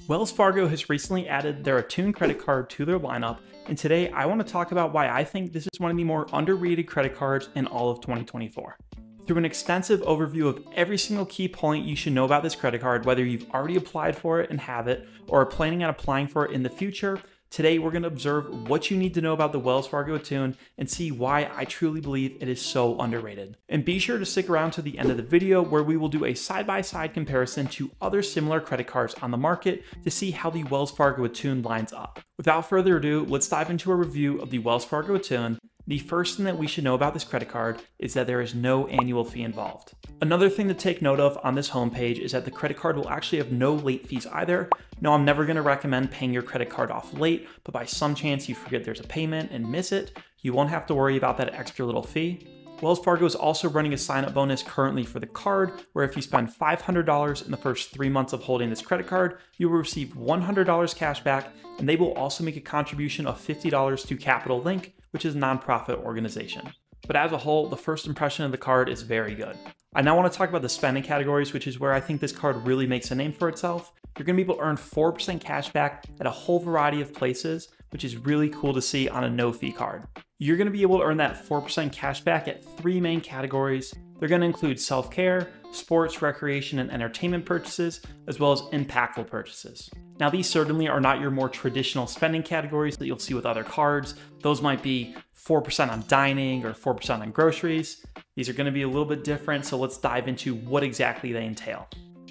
Wells Fargo has recently added their Attune credit card to their lineup, and today I want to talk about why I think this is one of the more underrated credit cards in all of 2024. Through an extensive overview of every single key point you should know about this credit card, whether you've already applied for it and have it, or are planning on applying for it in the future, today we're going to observe what you need to know about the Wells Fargo Attune and see why I truly believe it is so underrated. And be sure to stick around to the end of the video where we will do a side-by-side comparison to other similar credit cards on the market to see how the Wells Fargo Attune lines up. Without further ado, let's dive into a review of the Wells Fargo Attune. The first thing that we should know about this credit card is that there is no annual fee involved. Another thing to take note of on this homepage is that the credit card will actually have no late fees either. No, I'm never going to recommend paying your credit card off late, but by some chance you forget there's a payment and miss it, you won't have to worry about that extra little fee. Wells Fargo is also running a sign-up bonus currently for the card, where if you spend $500 in the first 3 months of holding this credit card, you will receive $100 cash back, and they will also make a contribution of $50 to Capital Link, which is a nonprofit organization. But as a whole, the first impression of the card is very good. I now want to talk about the spending categories, which is where I think this card really makes a name for itself. You're going to be able to earn 4% cash back at a whole variety of places, which is really cool to see on a no-fee card. You're going to be able to earn that 4% cash back at 3 main categories. They're going to include self-care, sports, recreation, and entertainment purchases, as well as impactful purchases. Now, these certainly are not your more traditional spending categories that you'll see with other cards. Those might be 4% on dining or 4% on groceries. These are going to be a little bit different, so let's dive into what exactly they entail.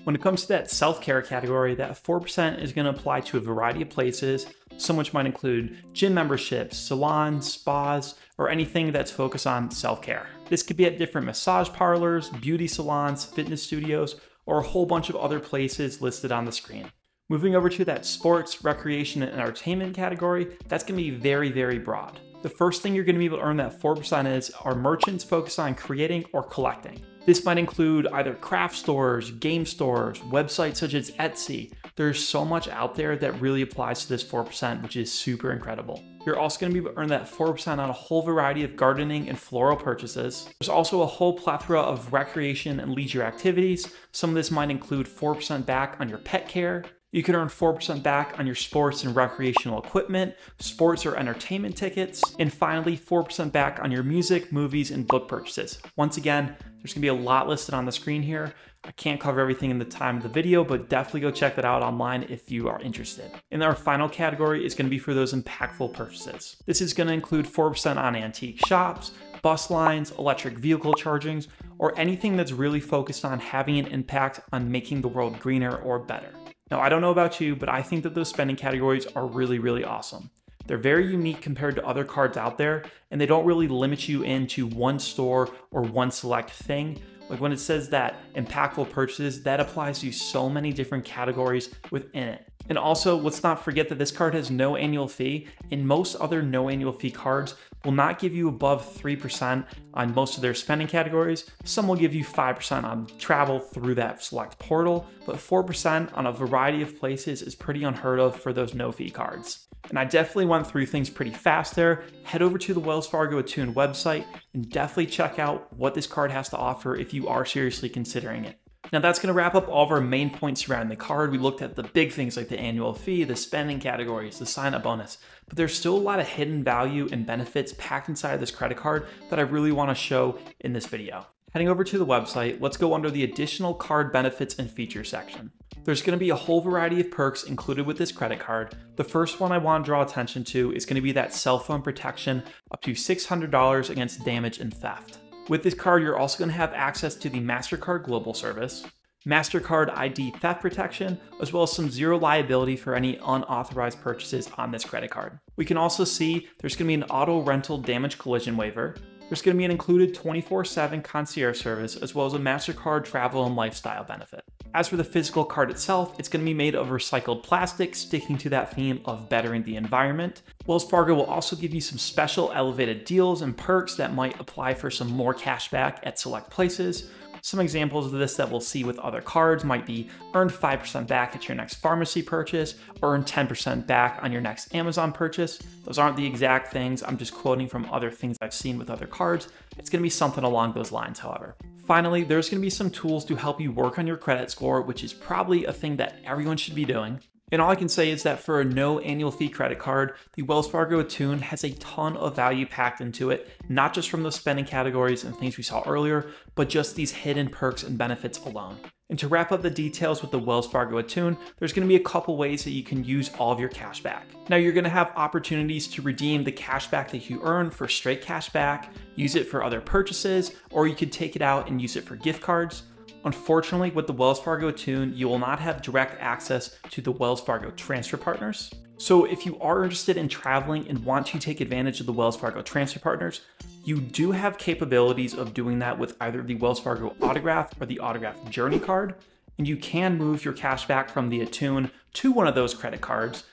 When it comes to that self-care category, that 4% is going to apply to a variety of places, some which might include gym memberships, salons, spas, or anything that's focused on self-care. This could be at different massage parlors, beauty salons, fitness studios, or a whole bunch of other places listed on the screen. Moving over to that sports, recreation, and entertainment category, that's going to be very, very broad. The first thing you're going to be able to earn that 4% are merchants focused on creating or collecting. This might include either craft stores, game stores, websites such as Etsy. There's so much out there that really applies to this 4%, which is super incredible. You're also going to be able to earn that 4% on a whole variety of gardening and floral purchases. There's also a whole plethora of recreation and leisure activities. Some of this might include 4% back on your pet care. You can earn 4% back on your sports and recreational equipment, sports or entertainment tickets, and finally 4% back on your music, movies, and book purchases. Once again, there's gonna be a lot listed on the screen here. I can't cover everything in the time of the video, but definitely go check that out online if you are interested. And our final category is gonna be for those impactful purchases. This is gonna include 4% on antique shops, bus lines, electric vehicle chargings, or anything that's really focused on having an impact on making the world greener or better. Now, I don't know about you, but I think that those spending categories are really, really awesome. They're very unique compared to other cards out there, and they don't really limit you into one store or one select thing. Like when it says that impactful purchases, that applies to so many different categories within it. And also, let's not forget that this card has no annual fee, and most other no annual fee cards will not give you above 3% on most of their spending categories. Some will give you 5% on travel through that select portal, but 4% on a variety of places is pretty unheard of for those no fee cards. And I definitely went through things pretty fast there. Head over to the Wells Fargo Attune website and definitely check out what this card has to offer if you are seriously considering it. Now that's going to wrap up all of our main points surrounding the card. We looked at the big things like the annual fee, the spending categories, the sign-up bonus, but there's still a lot of hidden value and benefits packed inside of this credit card that I really want to show in this video. Heading over to the website, let's go under the additional card benefits and features section. There's going to be a whole variety of perks included with this credit card. The first one I want to draw attention to is going to be that cell phone protection up to $600 against damage and theft. With this card, you're also going to have access to the MasterCard Global Service, MasterCard ID theft protection, as well as some zero liability for any unauthorized purchases on this credit card. We can also see there's going to be an auto rental damage collision waiver. There's going to be an included 24/7 concierge service, as well as a MasterCard travel and lifestyle benefit. As for the physical card itself, it's going to be made of recycled plastic, sticking to that theme of bettering the environment. Wells Fargo will also give you some special elevated deals and perks that might apply for some more cash back at select places. Some examples of this that we'll see with other cards might be earn 5% back at your next pharmacy purchase, or earn 10% back on your next Amazon purchase. Those aren't the exact things, I'm just quoting from other things I've seen with other cards. It's going to be something along those lines, however. Finally, there's going to be some tools to help you work on your credit score, which is probably a thing that everyone should be doing. And all I can say is that for a no annual fee credit card, the Wells Fargo Attune has a ton of value packed into it, not just from those spending categories and things we saw earlier, but just these hidden perks and benefits alone. And to wrap up the details with the Wells Fargo Attune, there's going to be a couple ways that you can use all of your cash back. Now you're going to have opportunities to redeem the cash back that you earn for straight cash back, use it for other purchases, or you could take it out and use it for gift cards. Unfortunately, with the Wells Fargo Attune, you will not have direct access to the Wells Fargo transfer partners. So if you are interested in traveling and want to take advantage of the Wells Fargo transfer partners, you do have capabilities of doing that with either the Wells Fargo Autograph or the Autograph Journey card, and you can move your cash back from the Attune to one of those credit cards,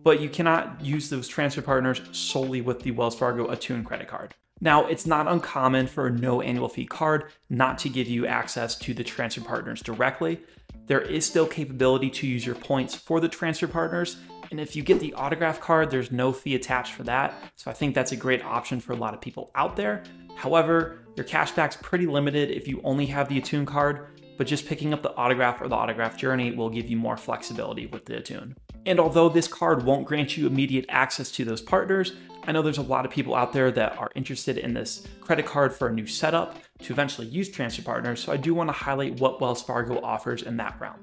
but you cannot use those transfer partners solely with the Wells Fargo Attune credit card. Now, it's not uncommon for a no annual fee card not to give you access to the transfer partners directly. There is still capability to use your points for the transfer partners, and if you get the Autograph card, there's no fee attached for that, so I think that's a great option for a lot of people out there. However, your cashback's pretty limited if you only have the Attune card, but just picking up the Autograph or the Autograph Journey will give you more flexibility with the Attune. And although this card won't grant you immediate access to those partners, I know there's a lot of people out there that are interested in this credit card for a new setup to eventually use transfer partners, so I do want to highlight what Wells Fargo offers in that realm.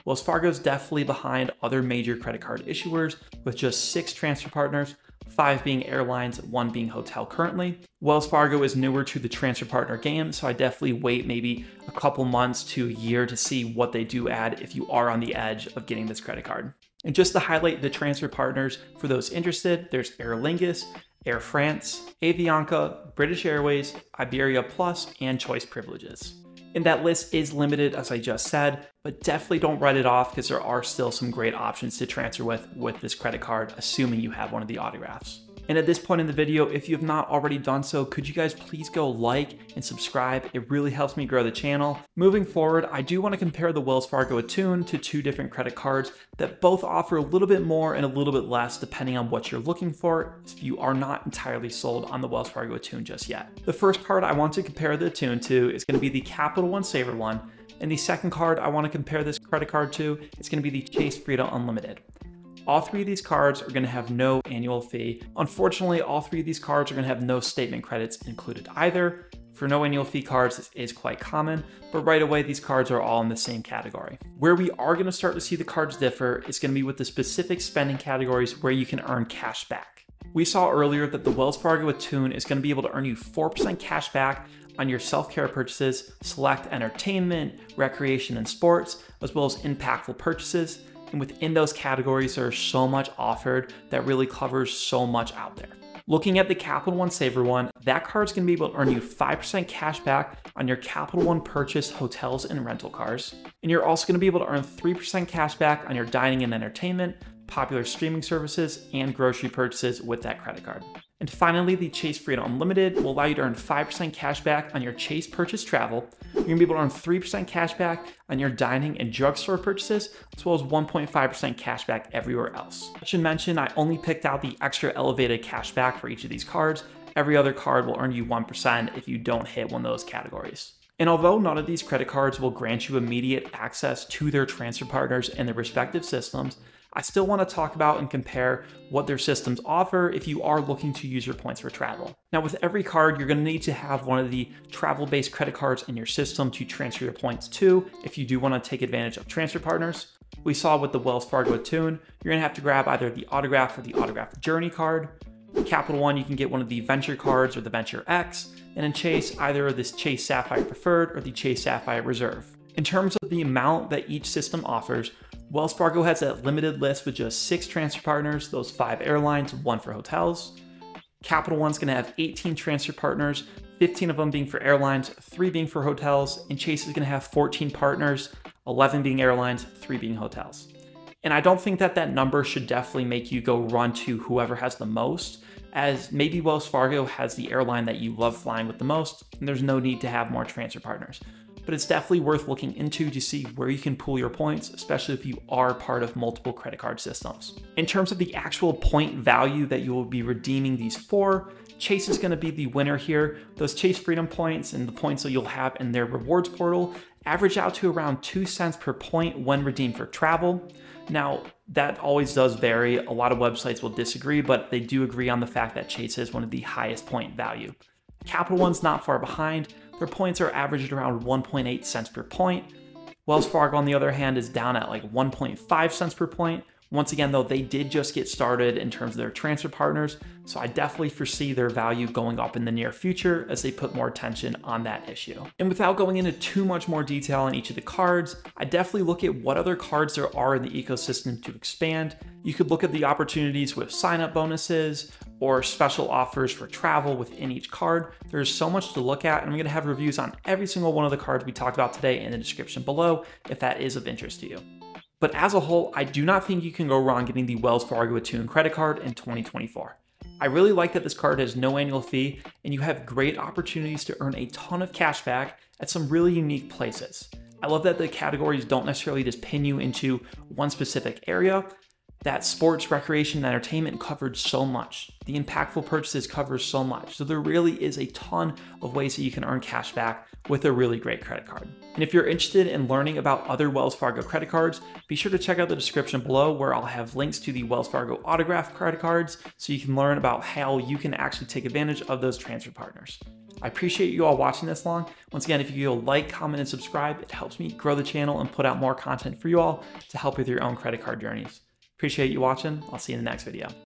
Wells Fargo is definitely behind other major credit card issuers with just 6 transfer partners, 5 being airlines, 1 being hotel currently. Wells Fargo is newer to the transfer partner game, so I definitely wait maybe a couple months to a year to see what they do add if you are on the edge of getting this credit card. And just to highlight the transfer partners for those interested, there's Aer Lingus, Air France, Avianca, British Airways, Iberia Plus, and Choice Privileges. And that list is limited, as I just said, but definitely don't write it off because there are still some great options to transfer with this credit card, assuming you have one of the autographs. And at this point in the video, if you have not already done so, could you guys please go like and subscribe? It really helps me grow the channel. Moving forward, I do want to compare the Wells Fargo Attune to 2 different credit cards that both offer a little bit more and a little bit less depending on what you're looking for if you are not entirely sold on the Wells Fargo Attune just yet. The first card I want to compare the Attune to is going to be the Capital One SaverOne, and the second card I want to compare this credit card to is going to be the Chase Freedom Unlimited. All 3 of these cards are going to have no annual fee. Unfortunately, all 3 of these cards are going to have no statement credits included either. For no annual fee cards, this is quite common, but right away, these cards are all in the same category. Where we are going to start to see the cards differ is going to be with the specific spending categories where you can earn cash back. We saw earlier that the Wells Fargo Attune is going to be able to earn you 4% cash back on your self-care purchases, select entertainment, recreation, and sports, as well as impactful purchases. And within those categories, there's so much offered that really covers so much out there. Looking at the Capital One SaverOne, that card's gonna be able to earn you 5% cash back on your Capital One purchased hotels and rental cars. And you're also gonna be able to earn 3% cash back on your dining and entertainment, popular streaming services, and grocery purchases with that credit card. And finally, the Chase Freedom Unlimited will allow you to earn 5% cash back on your Chase purchased travel. You're gonna be able to earn 3% cash back on your dining and drugstore purchases, as well as 1.5% cash back everywhere else. I should mention, I only picked out the extra elevated cash back for each of these cards. Every other card will earn you 1% if you don't hit one of those categories. And although none of these credit cards will grant you immediate access to their transfer partners and their respective systems, I still want to talk about and compare what their systems offer if you are looking to use your points for travel. Now, with every card, you're going to need to have one of the travel-based credit cards in your system to transfer your points to if you do want to take advantage of transfer partners. We saw with the Wells Fargo Attune, you're going to have to grab either the Autograph or the Autograph Journey card. Capital One, you can get one of the Venture cards or the Venture X, and in Chase, either this Chase Sapphire Preferred or the Chase Sapphire Reserve. In terms of the amount that each system offers, Wells Fargo has a limited list with just 6 transfer partners, those 5 airlines, 1 for hotels. Capital One's gonna have 18 transfer partners, 15 of them being for airlines, 3 being for hotels, and Chase is gonna have 14 partners, 11 being airlines, 3 being hotels. And I don't think that that number should definitely make you go run to whoever has the most, as maybe Wells Fargo has the airline that you love flying with the most, and there's no need to have more transfer partners. but it's definitely worth looking into to see where you can pool your points, especially if you are part of multiple credit card systems. In terms of the actual point value that you will be redeeming these for, Chase is going to be the winner here. Those Chase Freedom points and the points that you'll have in their rewards portal average out to around 2 cents per point when redeemed for travel. Now, that always does vary. A lot of websites will disagree, but they do agree on the fact that Chase is one of the highest point value. Capital One's not far behind. Their points are averaged around 1.8 cents per point. Wells Fargo, on the other hand, is down at like 1.5 cents per point. Once again, though, they did just get started in terms of their transfer partners, so I definitely foresee their value going up in the near future as they put more attention on that issue. And without going into too much more detail on each of the cards, I definitely look at what other cards there are in the ecosystem to expand. You could look at the opportunities with sign-up bonuses or special offers for travel within each card. There's so much to look at, and I'm going to have reviews on every single one of the cards we talked about today in the description below if that is of interest to you. But as a whole, I do not think you can go wrong getting the Wells Fargo Attune credit card in 2024. I really like that this card has no annual fee, and you have great opportunities to earn a ton of cash back at some really unique places. I love that the categories don't necessarily just pin you into one specific area, that sports, recreation, and entertainment covered so much. The impactful purchases cover so much. So there really is a ton of ways that you can earn cash back with a really great credit card. And if you're interested in learning about other Wells Fargo credit cards, be sure to check out the description below where I'll have links to the Wells Fargo Autograph credit cards so you can learn about how you can actually take advantage of those transfer partners. I appreciate you all watching this long. Once again, if you will like, comment, and subscribe, it helps me grow the channel and put out more content for you all to help with your own credit card journeys. Appreciate you watching. I'll see you in the next video.